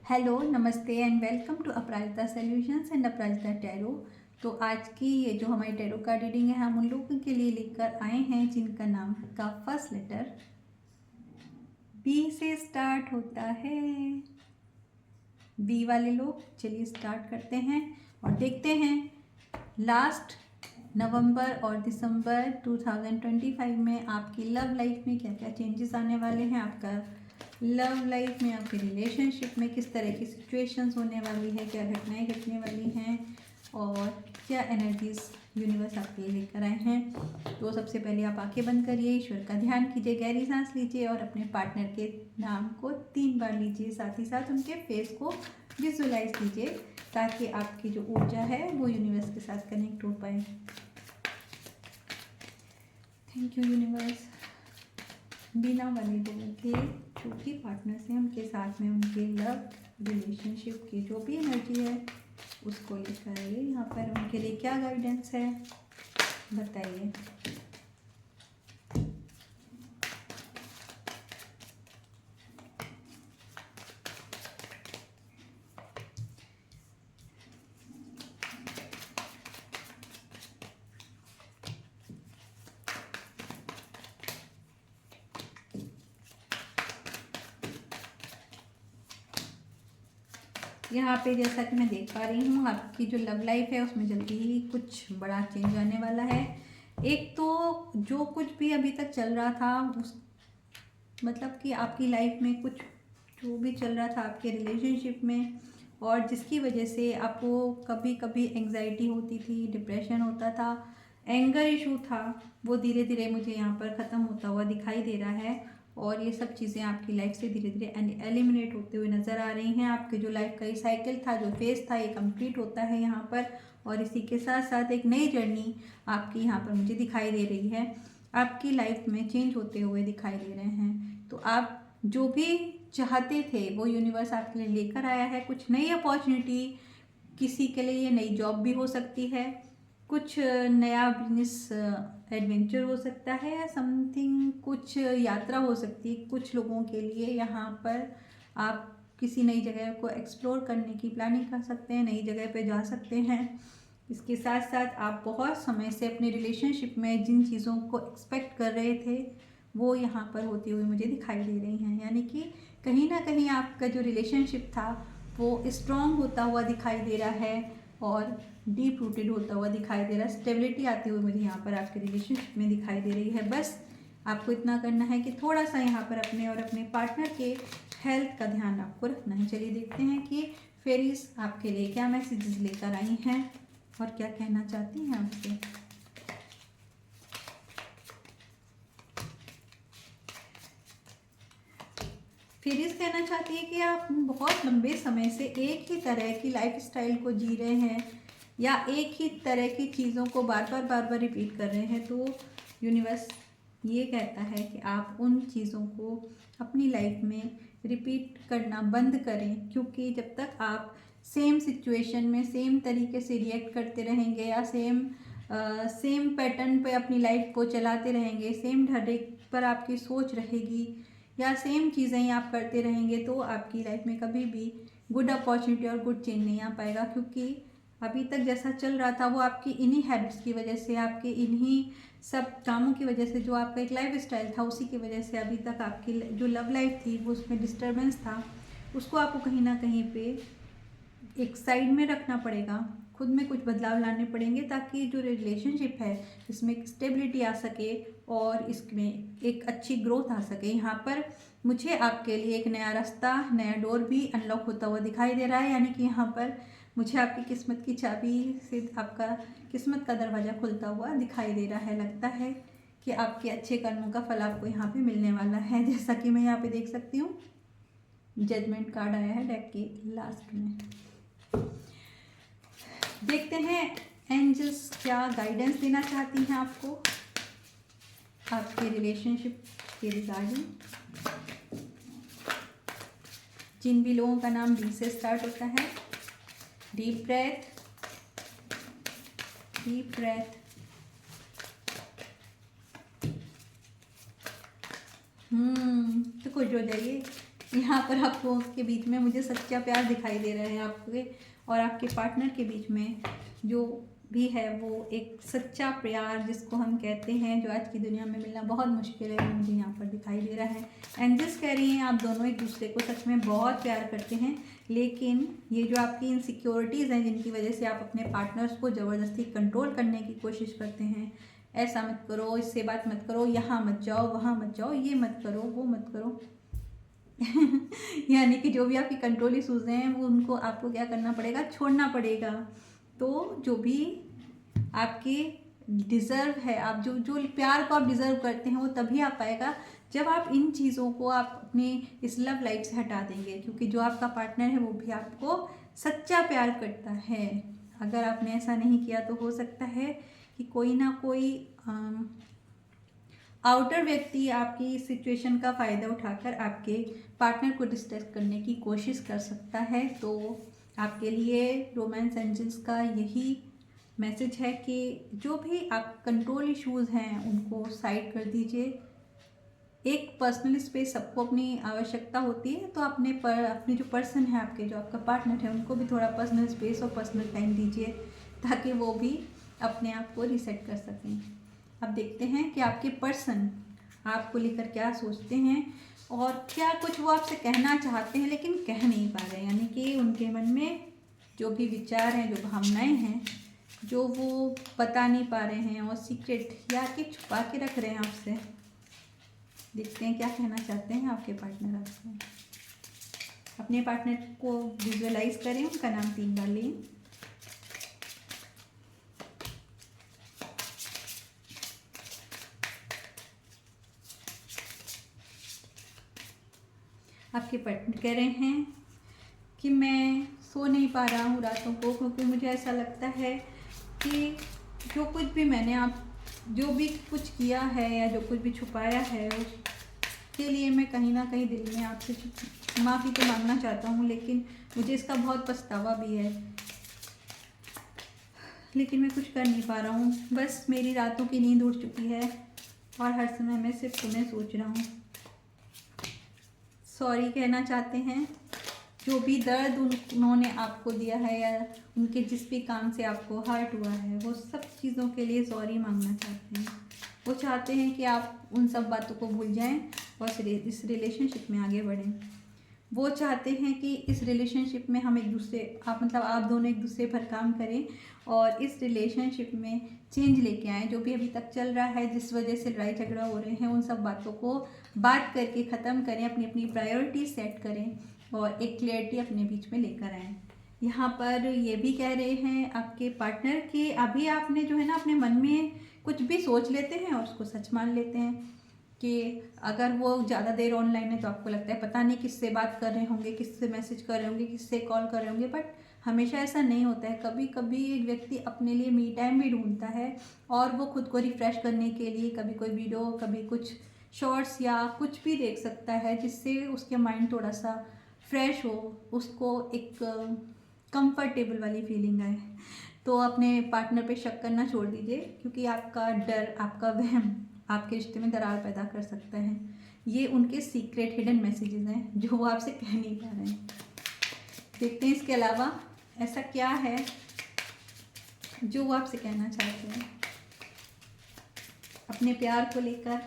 Hello, नमस्ते and welcome to Aparajita solutions and Aparajita tarot. तो आज की ये जो हमारी टैरो कार्ड रीडिंग है, हम उन लोगों के लिए लेकर आए हैं जिनका नाम का फर्स्ट लेटर बी से स्टार्ट होता है। बी वाले लोग, चलिए स्टार्ट करते हैं और देखते हैं लास्ट नवंबर और दिसंबर 2025 में आपकी लव लाइफ में क्या क्या चेंजेस आने वाले हैं। आपका लव लाइफ में, आपके रिलेशनशिप में किस तरह की सिचुएशंस होने वाली है, क्या घटनाएं घटने वाली हैं और क्या एनर्जीज यूनिवर्स आपके लिए लेकर आए हैं। तो सबसे पहले आप आंखें बंद करिए, ईश्वर का ध्यान कीजिए, गहरी सांस लीजिए और अपने पार्टनर के नाम को 3 बार लीजिए। साथ ही साथ उनके फेस को विजुअलाइज कीजिए ताकि आपकी जो ऊर्जा है वो यूनिवर्स के साथ कनेक्ट हो पाए। Thank you universe. बिना वाले लोगों के जो भी पार्टनर्स हैं उनके साथ में उनके लव रिलेशनशिप की जो भी एनर्जी है उसको लेकर आइए। यहाँ पर उनके लिए क्या गाइडेंस है बताइए। यहाँ पे जैसा कि मैं देख पा रही हूँ, आपकी जो लव लाइफ है उसमें जल्दी ही कुछ बड़ा चेंज आने वाला है। एक तो जो कुछ भी अभी तक चल रहा था उस मतलब कि आपकी लाइफ में कुछ जो भी चल रहा था आपके रिलेशनशिप में और जिसकी वजह से आपको कभी कभी एंग्जाइटी होती थी, डिप्रेशन होता था, एंगर इशू था, वो धीरे धीरे मुझे यहाँ पर ख़त्म होता हुआ दिखाई दे रहा है। और ये सब चीज़ें आपकी लाइफ से धीरे धीरे एलिमिनेट होते हुए नज़र आ रही हैं। आपके जो लाइफ का ये साइकिल था, जो फेज था, ये कंप्लीट होता है यहाँ पर। और इसी के साथ साथ एक नई जर्नी आपकी यहाँ पर मुझे दिखाई दे रही है, आपकी लाइफ में चेंज होते हुए दिखाई दे रहे हैं। तो आप जो भी चाहते थे वो यूनिवर्स आपके लिए लेकर आया है। कुछ नई अपॉर्चुनिटी, किसी के लिए ये नई जॉब भी हो सकती है, कुछ नया बिजनेस एडवेंचर हो सकता है या समथिंग, कुछ यात्रा हो सकती है। कुछ लोगों के लिए यहाँ पर आप किसी नई जगह को एक्सप्लोर करने की प्लानिंग कर सकते हैं, नई जगह पे जा सकते हैं। इसके साथ साथ आप बहुत समय से अपने रिलेशनशिप में जिन चीज़ों को एक्सपेक्ट कर रहे थे वो यहाँ पर होती हुई मुझे दिखाई दे रही हैं। यानी कि कहीं ना कहीं आपका जो रिलेशनशिप था वो स्ट्रॉन्ग होता हुआ दिखाई दे रहा है और डीप रूटेड होता हुआ दिखाई दे रहा है। स्टेबिलिटी आती हुई मुझे यहाँ पर आपके रिलेशनशिप में दिखाई दे रही है। बस आपको इतना करना है कि थोड़ा सा यहाँ पर अपने और अपने पार्टनर के हेल्थ का ध्यान आपको रखना है। चलिए देखते हैं कि फेरीज आपके लिए क्या मैसेजेस लेकर आई हैं और क्या कहना चाहती हैं आपसे। फेरीज कहना चाहती है कि आप बहुत लंबे समय से एक ही तरह की लाइफ स्टाइल को जी रहे हैं या एक ही तरह की चीज़ों को बार बार रिपीट कर रहे हैं। तो यूनिवर्स ये कहता है कि आप उन चीज़ों को अपनी लाइफ में रिपीट करना बंद करें, क्योंकि जब तक आप सेम सिचुएशन में सेम तरीके से रिएक्ट करते रहेंगे या सेम पैटर्न पे अपनी लाइफ को चलाते रहेंगे, सेम ढर्रे पर आपकी सोच रहेगी या सेम चीज़ें ही आप करते रहेंगे, तो आपकी लाइफ में कभी भी गुड अपॉर्चुनिटी और गुड चेंज नहीं आ पाएगा। क्योंकि अभी तक जैसा चल रहा था वो आपकी इन्हीं हैबिट्स की वजह से, आपके इन्हीं सब कामों की वजह से, जो आपका एक लाइफ स्टाइल था उसी की वजह से अभी तक आपकी जो लव लाइफ थी वो उसमें डिस्टर्बेंस था। उसको आपको कहीं ना कहीं पे एक साइड में रखना पड़ेगा, खुद में कुछ बदलाव लाने पड़ेंगे ताकि जो रिलेशनशिप है इसमें एक स्टेबिलिटी आ सके और इसमें एक अच्छी ग्रोथ आ सके। यहाँ पर मुझे आपके लिए एक नया रास्ता, नया डोर भी अनलॉक होता हुआ दिखाई दे रहा है। यानी कि यहाँ पर मुझे आपकी किस्मत की चाबी से आपका किस्मत का दरवाज़ा खुलता हुआ दिखाई दे रहा है। लगता है कि आपके अच्छे कर्मों का फल आपको यहाँ पे मिलने वाला है। जैसा कि मैं यहाँ पे देख सकती हूँ, जजमेंट कार्ड आया है डेक के लास्ट में। देखते हैं एंजल्स क्या गाइडेंस देना चाहती हैं आपको आपके रिलेशनशिप के रिगार्डिंग। जिन भी लोगों का नाम बी से स्टार्ट होता है, डीप ब्रेथ, डीप ब्रेथ। तो खुश हो जाइए, यहाँ पर आपको के बीच में मुझे सच्चा प्यार दिखाई दे रहा है, आपके और आपके पार्टनर के बीच में जो भी है वो एक सच्चा प्यार जिसको हम कहते हैं, जो आज की दुनिया में मिलना बहुत मुश्किल है, वो मुझे यहाँ पर दिखाई दे रहा है। एंजल्स कह रही हैं आप दोनों एक दूसरे को सच में बहुत प्यार करते हैं, लेकिन ये जो आपकी इनसिक्योरिटीज़ हैं जिनकी वजह से आप अपने पार्टनर्स को ज़बरदस्ती कंट्रोल करने की कोशिश करते हैं, ऐसा मत करो, इससे बात मत करो, यहाँ मत जाओ, वहाँ मत जाओ, ये मत करो, वो मत करो यानी कि जो भी आपकी कंट्रोल इशूज़ हैं वो उनको आपको क्या करना पड़ेगा, छोड़ना पड़ेगा। तो जो भी आपके डिज़र्व है, आप जो जो प्यार को आप डिज़र्व करते हैं वो तभी आ पाएगा जब आप इन चीज़ों को आप अपनी इस लव लाइफ से हटा देंगे, क्योंकि जो आपका पार्टनर है वो भी आपको सच्चा प्यार करता है। अगर आपने ऐसा नहीं किया तो हो सकता है कि कोई ना कोई आउटर व्यक्ति आपकी सिचुएशन का फ़ायदा उठाकर आपके पार्टनर को डिस्ट्रैक्ट करने की कोशिश कर सकता है। तो आपके लिए रोमांस एंजल्स का यही मैसेज है कि जो भी आप कंट्रोल इश्यूज़ हैं उनको साइड कर दीजिए। एक पर्सनल स्पेस सबको अपनी आवश्यकता होती है, तो अपने जो पर्सन है आपके, जो आपका पार्टनर है, उनको भी थोड़ा पर्सनल स्पेस और पर्सनल टाइम दीजिए ताकि वो भी अपने आप को रीसेट कर सकें। अब देखते हैं कि आपके पर्सन आपको लेकर क्या सोचते हैं और क्या कुछ वो आपसे कहना चाहते हैं लेकिन कह नहीं पा रहे हैं, यानी कि उनके मन में जो भी विचार हैं, जो भावनाएं हैं, जो वो बता नहीं पा रहे हैं और सीक्रेट या कि छुपा के रख रहे हैं आपसे। देखते हैं क्या कहना चाहते हैं आपके पार्टनर आपसे। अपने पार्टनर को विजुअलाइज करें, उनका नाम 3 बार लें। आपके पार्टनर कह रहे हैं कि मैं सो नहीं पा रहा हूँ रातों को, क्योंकि मुझे ऐसा लगता है कि जो कुछ भी मैंने जो भी कुछ किया है या जो कुछ भी छुपाया है उसके लिए मैं कहीं ना कहीं दिल में आपसे माफ़ी तो मांगना चाहता हूँ, लेकिन मुझे इसका बहुत पछतावा भी है, लेकिन मैं कुछ कर नहीं पा रहा हूँ। बस मेरी रातों की नींद उड़ चुकी है और हर समय मैं सिर्फ तुम्हें सोच रहा हूँ। सॉरी कहना चाहते हैं, जो भी दर्द उन्होंने आपको दिया है या उनके जिस भी काम से आपको हर्ट हुआ है, वो सब चीज़ों के लिए सॉरी मांगना चाहते हैं। वो चाहते हैं कि आप उन सब बातों को भूल जाएं और इस रिलेशनशिप में आगे बढ़ें। वो चाहते हैं कि इस रिलेशनशिप में हम आप दोनों एक दूसरे पर काम करें और इस रिलेशनशिप में चेंज लेके आएँ। जो भी अभी तक चल रहा है, जिस वजह से लड़ाई झगड़ा हो रहे हैं, उन सब बातों को बात करके ख़त्म करें, अपनी अपनी प्रायोरिटी सेट करें और एक क्लियरिटी अपने बीच में लेकर आएँ। यहाँ पर ये भी कह रहे हैं आपके पार्टनर कि अभी आपने जो है ना अपने मन में कुछ भी सोच लेते हैं और उसको सच मान लेते हैं कि अगर वो ज़्यादा देर ऑनलाइन है तो आपको लगता है पता नहीं किससे बात कर रहे होंगे, किससे मैसेज कर रहे होंगे, किससे कॉल कर रहे होंगे, बट हमेशा ऐसा नहीं होता है। कभी कभी एक व्यक्ति अपने लिए मी टाइम भी ढूंढता है और वो खुद को रिफ़्रेश करने के लिए कभी कोई वीडियो, कभी कुछ शॉर्ट्स या कुछ भी देख सकता है जिससे उसके माइंड थोड़ा सा फ्रेश हो, उसको एक कंफर्टेबल वाली फीलिंग आए। तो अपने पार्टनर पे शक करना छोड़ दीजिए, क्योंकि आपका डर, आपका वहम आपके रिश्ते में दरार पैदा कर सकता है। ये उनके सीक्रेट हिडन मैसेजेस हैं जो वो आपसे कह नहीं पा रहे हैं। देखते हैं इसके अलावा ऐसा क्या है जो वो आपसे कहना चाहते हैं। अपने प्यार को लेकर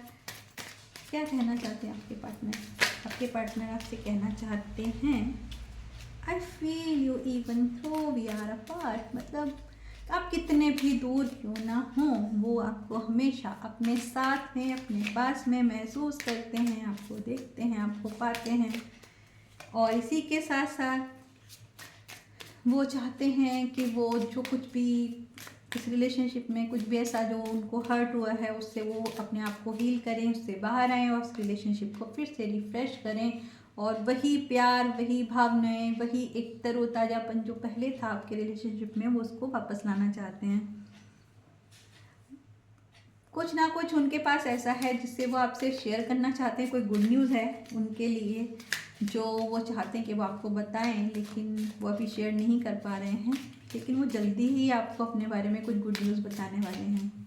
क्या कहना चाहते हैं आपके पार्टनर। आपके पार्टनर आपसे कहना चाहते हैं, आई फील यू इवन थो वी आर अपार्ट। मतलब आप कितने भी दूर क्यों ना हों, वो आपको हमेशा अपने साथ में, अपने पास में महसूस करते हैं, आपको देखते हैं, आपको पाते हैं। और इसी के साथ साथ वो चाहते हैं कि वो जो कुछ भी इस रिलेशनशिप में कुछ भी ऐसा जो उनको हर्ट हुआ है उससे वो अपने आप को हील करें, उससे बाहर आएँ और उस रिलेशनशिप को फिर से रिफ़्रेश करें और वही प्यार, वही भावनाएं, वही एक तरोताज़ापन जो पहले था आपके रिलेशनशिप में, वो उसको वापस लाना चाहते हैं। कुछ ना कुछ उनके पास ऐसा है जिससे वो आपसे शेयर करना चाहते हैं। कोई गुड न्यूज़ है उनके लिए जो वो चाहते हैं कि वो आपको बताएं, लेकिन वो अभी शेयर नहीं कर पा रहे हैं, लेकिन वो जल्दी ही आपको अपने बारे में कुछ गुड न्यूज़ बताने वाले हैं।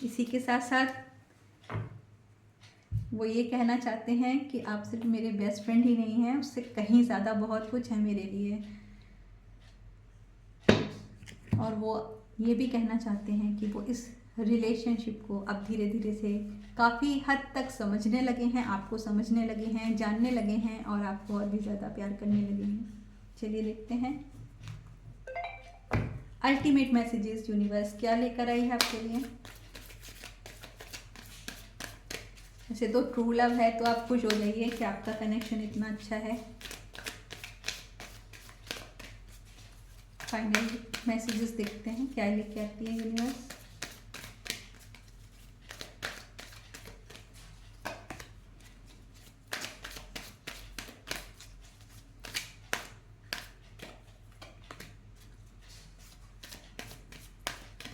इसी के साथ साथ वो ये कहना चाहते हैं कि आप सिर्फ मेरे बेस्ट फ्रेंड ही नहीं हैं, उससे कहीं ज़्यादा बहुत कुछ है मेरे लिए। और वो ये भी कहना चाहते हैं कि वो इस रिलेशनशिप को अब धीरे धीरे से काफ़ी हद तक समझने लगे हैं, आपको समझने लगे हैं, जानने लगे हैं और आपको और भी ज़्यादा प्यार करने लगे हैं। चलिए देखते हैं अल्टीमेट मैसेजेस यूनिवर्स क्या लेकर आई है आपके लिए। वैसे तो ट्रू लव है तो आप खुश हो जाइए कि आपका कनेक्शन इतना अच्छा है। फाइनल मैसेजेस देखते हैं क्या लेके आती है यूनिवर्स।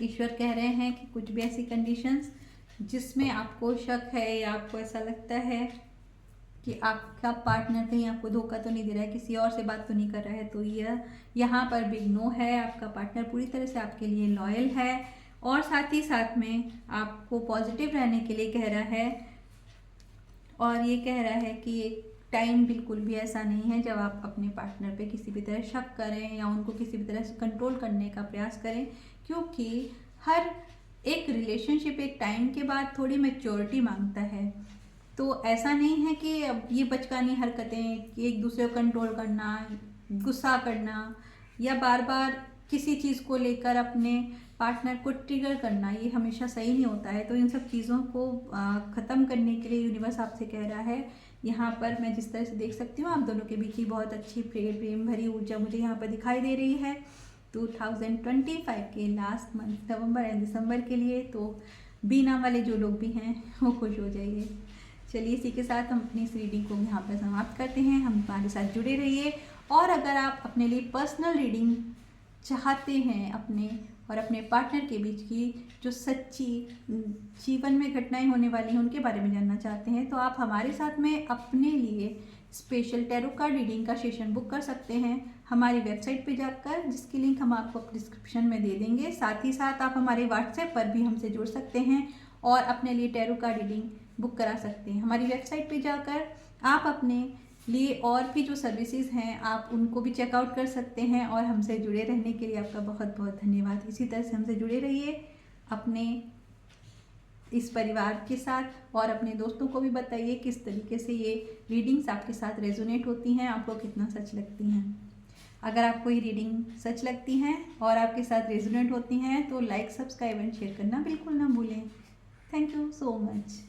ईश्वर कह रहे हैं कि कुछ भी ऐसी कंडीशंस जिसमें आपको शक है या आपको ऐसा लगता है कि आपका पार्टनर कहीं आपको धोखा तो नहीं दे रहा है, किसी और से बात तो नहीं कर रहा है, तो यह यहाँ पर बिग नो है। आपका पार्टनर पूरी तरह से आपके लिए लॉयल है और साथ ही साथ में आपको पॉजिटिव रहने के लिए कह रहा है। और ये कह रहा है कि एक टाइम बिल्कुल भी ऐसा नहीं है जब आप अपने पार्टनर पे किसी भी तरह शक करें या उनको किसी भी तरह से कंट्रोल करने का प्रयास करें, क्योंकि हर एक रिलेशनशिप एक टाइम के बाद थोड़ी मैच्योरिटी मांगता है। तो ऐसा नहीं है कि अब ये बचकानी हरकतें, एक दूसरे को कंट्रोल करना, गुस्सा करना या बार बार किसी चीज़ को लेकर अपने पार्टनर को ट्रिगर करना, ये हमेशा सही नहीं होता है। तो इन सब चीज़ों को ख़त्म करने के लिए यूनिवर्स आपसे कह रहा है। यहाँ पर मैं जिस तरह से देख सकती हूँ आप दोनों के बीच की बहुत अच्छी प्रेम भरी ऊर्जा मुझे यहाँ पर दिखाई दे रही है 2025 के लास्ट मंथ नवंबर एंड दिसंबर के लिए। तो बीना वाले जो लोग भी हैं वो खुश हो जाइए। चलिए इसी के साथ हम अपनी इस रीडिंग को यहाँ पर समाप्त करते हैं। हमारे साथ जुड़े रहिए और अगर आप अपने लिए पर्सनल रीडिंग चाहते हैं अपने और अपने पार्टनर के बीच की जो सच्ची जीवन में घटनाएं होने वाली हैं उनके बारे में जानना चाहते हैं, तो आप हमारे साथ में अपने लिए स्पेशल टैरो कार्ड रीडिंग का सेशन बुक कर सकते हैं हमारी वेबसाइट पे जाकर, जिसकी लिंक हम आपको डिस्क्रिप्शन में दे देंगे। साथ ही साथ आप हमारे व्हाट्सएप पर भी हमसे जुड़ सकते हैं और अपने लिए टैरो कार्ड रीडिंग बुक करा सकते हैं। हमारी वेबसाइट पे जाकर आप अपने लिए और भी जो सर्विसेज हैं आप उनको भी चेकआउट कर सकते हैं। और हमसे जुड़े रहने के लिए आपका बहुत बहुत धन्यवाद। इसी तरह से हमसे जुड़े रहिए अपने इस परिवार के साथ और अपने दोस्तों को भी बताइए किस तरीके से ये रीडिंग्स आपके साथ रेजोनेट होती हैं, आपको कितना सच लगती हैं। अगर आपको ये रीडिंग सच लगती हैं और आपके साथ रेजोनेट होती हैं तो लाइक, सब्सक्राइब एंड शेयर करना बिल्कुल ना भूलें। Thank you so much.